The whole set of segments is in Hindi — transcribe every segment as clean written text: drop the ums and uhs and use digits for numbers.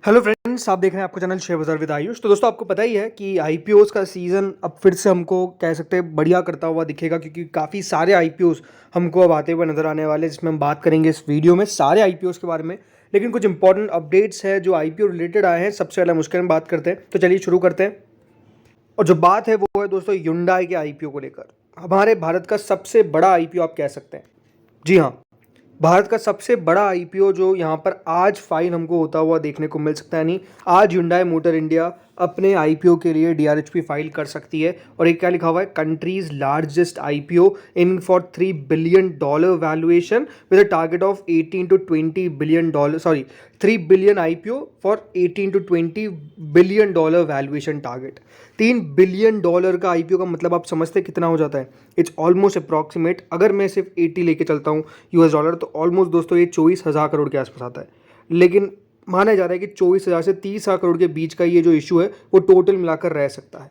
हेलो फ्रेंड्स, आप देख रहे हैं आपका चैनल शेयर बाजार विद आयुष। तो दोस्तों, आपको पता ही है कि आईपीओस का सीज़न अब फिर से हमको कह सकते हैं बढ़िया करता हुआ दिखेगा, क्योंकि काफ़ी सारे आईपीओस हमको अब आते हुए नज़र आने वाले हैं, जिसमें हम बात करेंगे इस वीडियो में सारे आईपीओस के बारे में। लेकिन कुछ इंपॉर्टेंट अपडेट्स हैं जो आईपीओ रिलेटेड आए हैं। सबसे पहले हम उसके बारे में बात करते हैं, तो चलिए शुरू करते हैं। और जो बात है वो है दोस्तों Hyundai के आईपीओ को लेकर। हमारे भारत का सबसे बड़ा आईपीओ आप कह सकते हैं। जी हाँ, भारत का सबसे बड़ा आईपीओ जो यहाँ पर आज फाइल हमको होता हुआ देखने को मिल सकता है। नहीं, आज Hyundai मोटर इंडिया अपने आईपीओ के लिए डीआरएचपी फाइल कर सकती है। और एक क्या लिखा हुआ है, countries largest IPO aiming for $3 billion valuation with a target of 18 to 20 billion dollar, sorry 3 billion IPO for 18 to 20 billion dollar valuation target. $3 billion का आईपीओ का मतलब आप समझते कितना हो जाता है। इट्स ऑलमोस्ट अप्रॉक्सीमेट, अगर मैं सिर्फ 80 लेके चलता हूँ यूएस डॉलर, तो ऑलमोस्ट दोस्तों ये 24,000 करोड़ के आसपास आता है। लेकिन माना जा रहा है कि 24,000 से 30,000 करोड़ के बीच का ये जो इशू है वो टोटल मिलाकर रह सकता है।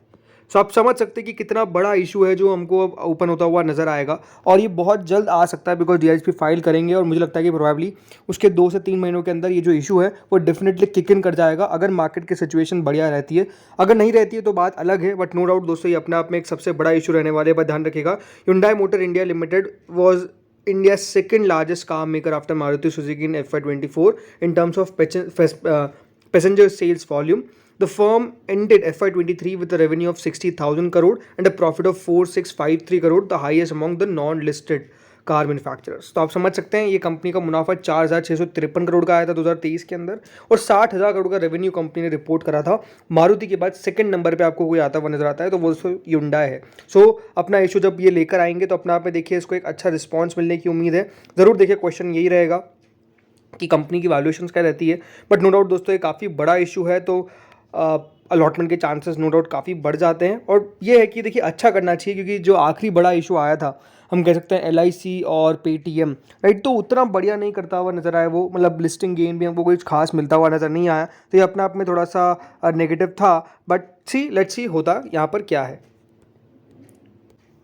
सो आप समझ सकते हैं कि कितना बड़ा इशू है जो हमको अब ओपन होता हुआ नजर आएगा। और ये बहुत जल्द आ सकता है, बिकॉज डीआरएचपी फाइल करेंगे और मुझे लगता है कि प्रोबेबली उसके 2 से 3 महीनों के अंदर ये जो इशू है वो डेफिनेटली किक इन कर जाएगा, अगर मार्केट की सिचुएशन बढ़िया रहती है। अगर नहीं रहती है तो बात अलग है, बट नो डाउट दोस्तों ये अपने आप में एक सबसे बड़ा इशू रहने वाले पर ध्यान रखिएगा। Hyundai motor India limited was India's second largest car maker after Maruti Suzuki in FY24 in terms of passenger sales volume. The firm ended FY23 with a revenue of 60,000 crore and a profit of 4,653 crore, the highest among the non-listed car manufacturers. तो आप समझ सकते हैं ये कंपनी का मुनाफा 4,653 करोड़ का आया था 2023 के अंदर, और 60,000 करोड़ का रेवेन्यू कंपनी ने रिपोर्ट करा था। मारुति के बाद सेकंड नंबर पे आपको कोई आता हुआ नजर आता है तो वो Hyundai है। सो अपना इशू जब ये लेकर आएंगे तो अपने आप में देखिए इसको एक अच्छा रिस्पॉन्स मिलने की उम्मीद है। ज़रूर देखिए, क्वेश्चन यही रहेगा कि कंपनी की वैल्यूएशंस क्या रहती है। बट नो डाउट दोस्तों ये काफ़ी बड़ा इशू है, तो अलॉटमेंट के चांसेस नो डाउट काफ़ी बढ़ जाते हैं। और ये है कि देखिए अच्छा करना चाहिए, क्योंकि जो आखिरी बड़ा इशू आया था, हम कह सकते हैं LIC और पेटीएम, राइट, तो उतना बढ़िया नहीं करता हुआ नजर आया वो, मतलब लिस्टिंग गेन भी हमको कोई खास मिलता हुआ नजर नहीं आया। तो ये अपने आप में थोड़ा सा नेगेटिव था। बट लेट्स सी होता यहाँ पर क्या है।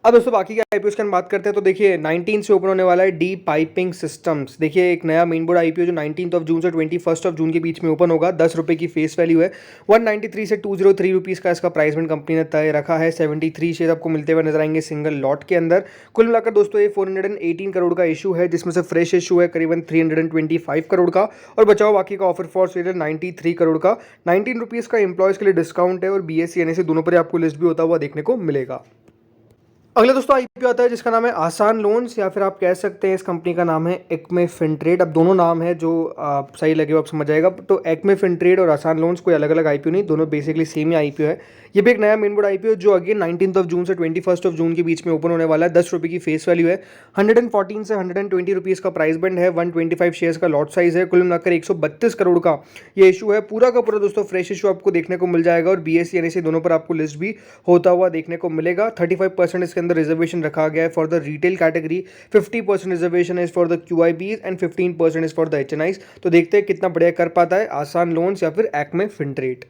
अब दोस्तों बाकी के आईपीओ की हम बात करते हैं, तो देखिए 19 से ओपन होने वाला है डी पाइपिंग सिस्टम्स। देखिए एक नया मेन बोर्ड आईपीओ जो 19 जून से 21 जून के बीच में ओपन होगा। 10 रुपये की फेस वैल्यू है। 193 से 203 रुपीज़ का इसका प्राइस बैंड कंपनी ने तय रखा है। 73 शेयर आपको मिलते हुए नजर आएंगे सिंगल लॉट के अंदर। कुल मिलाकर दोस्तों ये 418 करोड़ का इशू है, जिसमें से फ्रेश इशू है करीबन 325 करोड़ का, और बचाओ बाकी का ऑफर फॉर सेल 93 करोड़ का। 19 रुपीज़ का एम्प्लॉयज़ के लिए डिस्काउंट है, और BSE NSE दोनों पर आपको लिस्ट भी होता हुआ देखने को मिलेगा। अगला दोस्तों आईपीओ आता है जिसका नाम है आसान लोन्स, या फिर आप कह सकते हैं इस कंपनी का नाम है एक्मे फिनट्रेड। अब दोनों नाम है, जो सही लगे आप समझ जाएगा। तो एक्मे फिनट्रेड और आसान लोन्स कोई अलग अलग आईपीओ नहीं, दोनों बेसिकली सेम ही आईपीओ है। ये भी एक नया मेन बोर्ड आईपीओ जो अगेन 19 जून से 21 जून के बीच में ओपन होने वाला है। 10 रुपये की फेस वैल्यू है। 114 से 120 रुपीज़ का प्राइस बैंड है। 125 शेयर्स का लॉट साइज है। कुल मिलाकर 132 करोड़ का ये इशू है। पूरा का पूरा दोस्तों फ्रेश इशू आपको देखने को मिल जाएगा, और BSE NSE दोनों पर आपको लिस्ट भी होता हुआ देखने को मिलेगा। 35% इसके अंदर रिजर्वेशन रखा गया है for the retail category, 50% reservation is for the QIBs and 15% is for the HNIs। तो देखते हैं कितना बढ़िया कर पाता है आसान लोन्स या फिर एक्मे फिनट्रेड।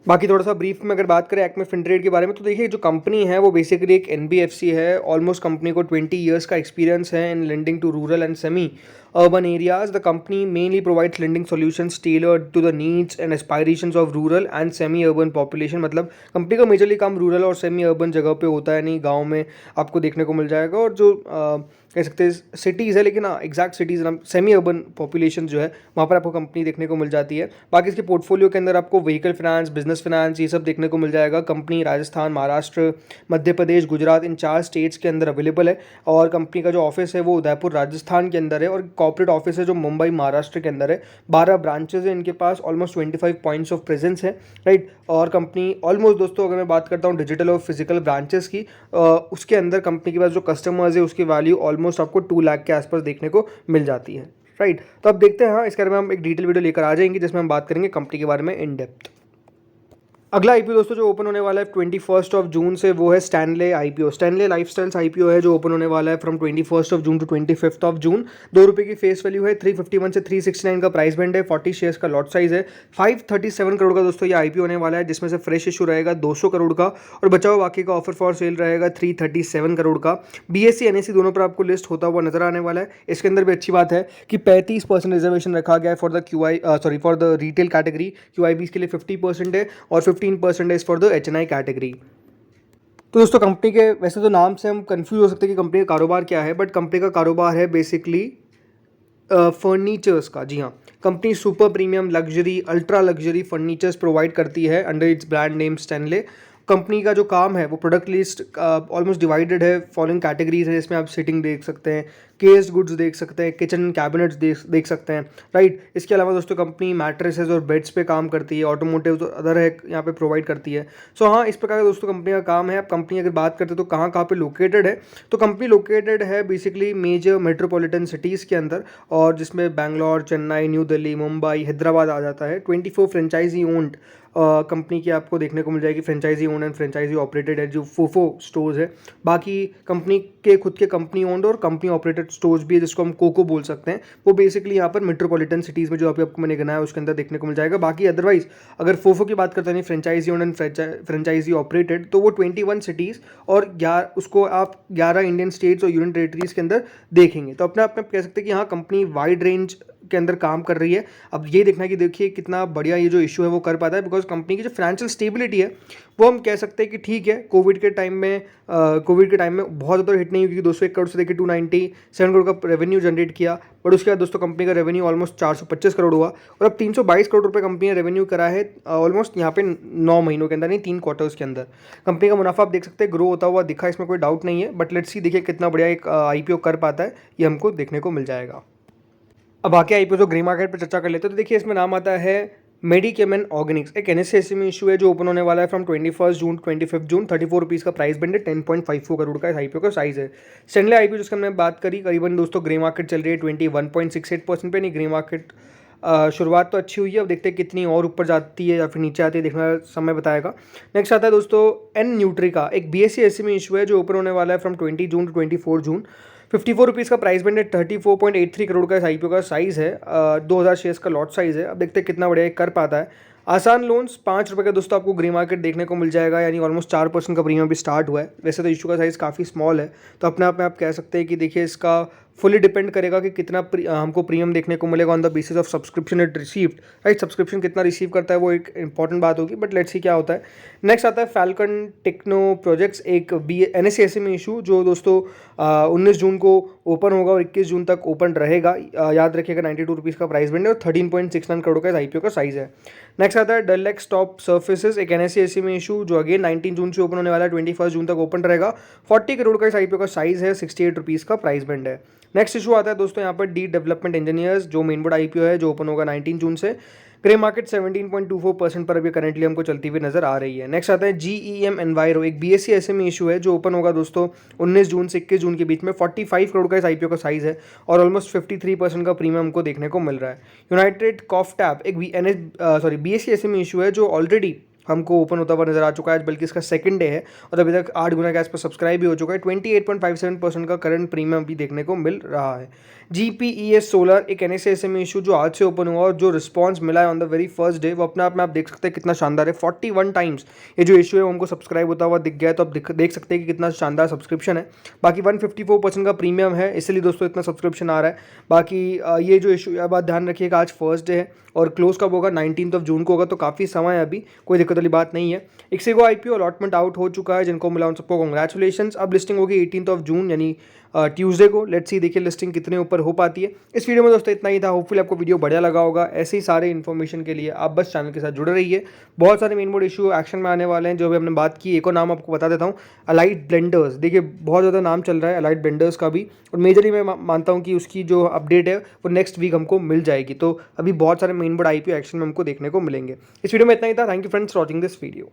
बाकी थोड़ा सा ब्रीफ में अगर बात करें एक्मे फिनट्रेड के बारे में, तो देखिए जो कंपनी है वो बेसिकली एक NBFC है। ऑलमोस्ट कंपनी को 20 ईयर्स का एक्सपीरियंस है in lending to rural and semi urban areas. The company mainly provides lending solutions tailored to the needs and aspirations of rural and semi-urban population। मतलब कंपनी का मेजरली काम रूरल और सेमी अर्बन जगह पे होता है, नहीं गांव में आपको देखने को मिल जाएगा। और जो कह सकते हैं सिटीज़ है, लेकिन exact cities semi urban population जो है वहाँ पर आपको कंपनी देखने को मिल जाती है। बाकी इसके पोर्टफोलियो के अंदर आपको व्हीकल फाइनेंस, बिजनेस फाइनेंस, ये सब देखने को मिल जाएगा। कंपनी राजस्थान, महाराष्ट्र, मध्य प्रदेश, गुजरात, इन 4 स्टेट्स के अंदर अवेलेबल है। और कंपनी का जो ऑफिस है वो उदयपुर राजस्थान के अंदर है, और कॉर्पोरेट ऑफिस है जो मुंबई महाराष्ट्र के अंदर है। 12 ब्रांचेज है इनके पास, ऑलमोस्ट 25 पॉइंट्स ऑफ प्रेजेंस है, राइट। और कंपनी ऑलमोस्ट दोस्तों अगर मैं बात करता हूँ डिजिटल और फिजिकल ब्रांचेस की, उसके अंदर कंपनी के पास जो कस्टमर्स है उसकी वैल्यू ऑलमोस्ट आपको 2 लाख के आसपास देखने को मिल जाती है, राइट। तो अब देखते हैं, हाँ इसके बारे में हम एक डिटेल वीडियो लेकर आ जाएंगे जिसमें हम बात करेंगे कंपनी के बारे में इन डेप्थ। अगला आईपीओ दोस्तों जो ओपन होने वाला है 21 जून से वो है Stanley IPO. Stanley lifestyles IPO है जो ओपन होने वाला है फ्रॉम 21 जून टू 25 जून। ₹2 की फेस वैल्यू है, 351 से 369 का प्राइस बैंड है, 40 शेयर्स का लॉट साइज है, 537 करोड़ का दोस्तों ये आईपीओ होने वाला है, जिसमें से फ्रेश इशू रहेगा 200 करोड़ का और बचा हुआ बाकी का ऑफर फॉर सेल रहेगा 337 करोड़ का। बीएससी एनएससी दोनों पर आपको लिस्ट होता हुआ नजर आने वाला है। इसके अंदर भी अच्छी बात है कि 35% रिजर्वेशन रखा गया है फॉर द रिटेल कैटेगरी। क्यूआईबीज के लिए 50% है और 15% is for the HNI category. तो दोस्तों कंपनी के वैसे तो नाम से हम कंफ्यूज हो सकते हैं कि कंपनी का कारोबार क्या है, बट कंपनी का कारोबार है बेसिकली फर्नीचर्स का। जी हाँ, company super premium luxury ultra luxury furnitures provide करती है under its brand name Stanley. Company का जो काम है वो प्रोडक्ट लिस्ट ऑलमोस्ट डिवाइडेड है, फॉलोइंग कैटेगरीज है, इसमें आप सिटिंग देख सकते हैं, केस्ड गुड्स देख सकते हैं, किचन कैबिनेट्स देख सकते हैं, राइट। इसके अलावा दोस्तों कंपनी मैट्रेसेस और बेड्स पे काम करती है, ऑटोमोटिव तो अदर है यहाँ पे प्रोवाइड करती है। सो हाँ, इस प्रकार का दोस्तों कंपनी का काम है। अब कंपनी अगर बात करते हैं तो कहाँ कहाँ पे लोकेटेड है, तो कंपनी लोकेटेड है बेसिकली मेजर मेट्रोपॉलिटन सिटीज़ के अंदर, और जिसमें बैंगलोर, चेन्नई, न्यू दिल्ली, मुंबई, हैदराबाद आ जाता है। 24 फ्रेंचाइजी ओन्ड कंपनी की आपको देखने को मिल जाएगी, franchisee own and franchisee operated है जो फोफो स्टोर्स है। बाकी कंपनी के खुद के कंपनी ओन्ड और कंपनी ऑपरेटेड स्टोर्स भी है जिसको हम कोको बोल सकते हैं, वो बेसिकली यहाँ पर मेट्रोपॉलिटन सिटीज़ में जो अभी आपको मैंने गिनाया है उसके अंदर देखने को मिल जाएगा। बाकी अदरवाइज अगर फोफो की बात करते हैं franchisee own and franchisee operated, तो वो 21 सिटीज़ और उसको आप 11 इंडियन स्टेट्स और यूनियन टेरिटरीज के अंदर देखेंगे। तो अपने आप में आप कह सकते हैं कि हाँ, कंपनी वाइड रेंज के अंदर काम कर रही है। अब ये देखना है कि देखिए कितना बढ़िया ये जो इशू है वो कर पाता है, बिकॉज कंपनी की जो फाइनेंशियल स्टेबिलिटी है वो हम कह सकते हैं कि ठीक है। कोविड के टाइम में बहुत ज़्यादा हिट नहीं हुई, क्योंकि 201 करोड़ से देखिए 297 करोड़ का रेवेन्यू जनरेट किया, बट उसके बाद दोस्तों कंपनी का रेवेन्यू ऑलमोस्ट 425 करोड़ हुआ और अब 322 करोड़ रुपये कंपनी ने रेवेन्यू करा है ऑलमोस्ट यहाँ पे 9 महीनों के अंदर, नहीं 3 क्वार्टर्स के अंदर। कंपनी का मुनाफा आप देख सकते हैं ग्रो होता हुआ दिखा, इसमें कोई डाउट नहीं है, बट लेट्स सी देखिए कितना बढ़िया एक आईपीओ कर पाता है, ये हमको देखने को मिल जाएगा। अब बाकी आईपीओ जो ग्रे मार्केट पर चर्चा कर लेते हैं, तो देखिए इसमें नाम आता है मेडिकेमन ऑर्गेनिक्स। एक एनएससी में इशू है जो ओपन होने वाला है फ्रॉम 21 जून 25 जून। ₹34 का प्राइस बैंड है, 10.54 करोड़ का इस आईपीओ का साइज है। स्टैनले आईपीओ जिसकी हमने बात करी, करीबन दोस्तों ग्रे मार्केट चल रही है 21.68% पे, नहीं ग्रे मार्केट शुरुआत तो अच्छी हुई है, अब देखते हैं कितनी और ऊपर जाती है या फिर नीचे आती है, देखना समय बताएगा। नेक्स्ट आता है दोस्तों एन न्यूट्री का, एक बीएससी में इशू है जो ओपन होने वाला है फ्रॉम 20 जून टू 24 जून। ₹54 का प्राइस बैंड है, 34.83 करोड़ का इस आईपीओ का साइज़ है, 2000 शेयर्स का लॉट साइज़ है। अब देखते हैं कितना बढ़िया कर पाता है। आसान लोन्स ₹5 का दोस्तों आपको ग्रे मार्केट देखने को मिल जाएगा, यानी ऑलमोस्ट 4% का प्रीमियम भी स्टार्ट हुआ है। वैसे तो इशू का साइज़ काफ़ी स्मॉल है, तो अपने आप में आप कह सकते हैं कि देखिए इसका फुली डिपेंड करेगा कि कितना हमको प्रीमियम देखने को मिलेगा on the basis of subscription it received, right. Subscription कितना रिसीव करता है वो एक इंपॉर्टेंट बात होगी, बट लेट्स सी क्या होता है। नेक्स्ट आता है फैल्कन टेक्नो प्रोजेक्ट्स, एक एनएससी में इशू जो दोस्तों 19 जून को ओपन होगा और 21 जून तक ओपन रहेगा। याद रखिएगा ₹92 का प्राइस बैंड है और 13.69 करोड़ का इस आईपीओ का साइज़ है। नेक्स्ट आता है डेलेक्स टॉप सर्फेसेस, एक एनएससी में इशू जो अगेन 19 जून से ओपन होने वाला है, 21 जून तक ओपन रहेगा। 40 करोड़ का इस आईपीओ का साइज़ है, ₹68 का प्राइस बैंड है। नेक्स्ट इशू आता है दोस्तों यहाँ पर डी डेवलपमेंट इंजीनियर्स, जो मेन बोर्ड आईपीओ है जो ओपन होगा 19 जून से। ग्रे मार्केट 17.24% पर अभी करेंटली हमको चलती हुई नजर आ रही है। नेक्स्ट आता है जीईएम एनवायरो, एक बीएससी एसएमई इशू है जो ओपन होगा दोस्तों 19 जून से 21 जून के बीच में। 45 करोड़ का इस आईपीओ का साइज है और ऑलमोस्ट 53% का प्रीमियम हमको देखने को मिल रहा है। यूनाइटेड कॉफटैप, एक बीएससी एसएमई इशू है जो ऑलरेडी हमको ओपन होता हुआ नजर आ चुका है, बल्कि इसका सेकंड डे है और अभी तक 8 गुना के आसपास सब्सक्राइब भी हो चुका है। 28.57% का करंट प्रीमियम भी देखने को मिल रहा है। जीपीईएस सोलर, एक एनएसएसएम इशू जो आज से ओपन हुआ और जो रिस्पांस मिला है on the very first day, वो अपने आप में आप देख सकते हैं कितना शानदार है। 41 टाइम्स ये जो इशू है हमको सब्सक्राइब होता हुआ दिख गया है, तो आप देख सकते हैं कि कितना शानदार सब्सक्रिप्शन है। बाकी 154% का प्रीमियम है, इसलिए दोस्तों इतना सब्सक्रिप्शन आ रहा है। बाकी ये जो इशू है, बात ध्यान रखिएगा, आज फर्स्ट डे है और क्लोज कब होगा, 19 जून को होगा, तो काफ़ी समय है अभी, कोई दिक्कत वाली बात नहीं है। इक्सिगो आईपीओ अलॉटमेंट आउट हो चुका है, जिनको मिला उन सबको कांग्रेचुलेशन। अब लिस्टिंग होगी 18 जून यानी ट्यूसडे को। लेट्स सी देखिए लिस्टिंग कितने ऊपर हो पाती है। इस वीडियो में दोस्तों इतना ही था, होपफुली आपको वीडियो बढ़िया लगा होगा। ऐसे ही सारे इन्फॉर्मेशन के लिए आप बस चैनल के साथ जुड़े रहिए। बहुत सारे मेन बोर्ड इशू एक्शन में आने वाले हैं जो भी हमने बात की। एक और नाम आपको बता देता हूँ, अलाइट ब्लेंडर्स। देखिए बहुत ज़्यादा नाम चल रहा है अलाइट ब्लेंडर्स का भी, और मेजरली मैं मानता हूँ कि उसकी जो अपडेट है वो नेक्स्ट वीक हमको मिल जाएगी। तो अभी बहुत सारे मेन बोर्ड आईपीओ एक्शन में हमको देखने को मिलेंगे। इस वीडियो में इतना ही था। Thank you friends for watching this video.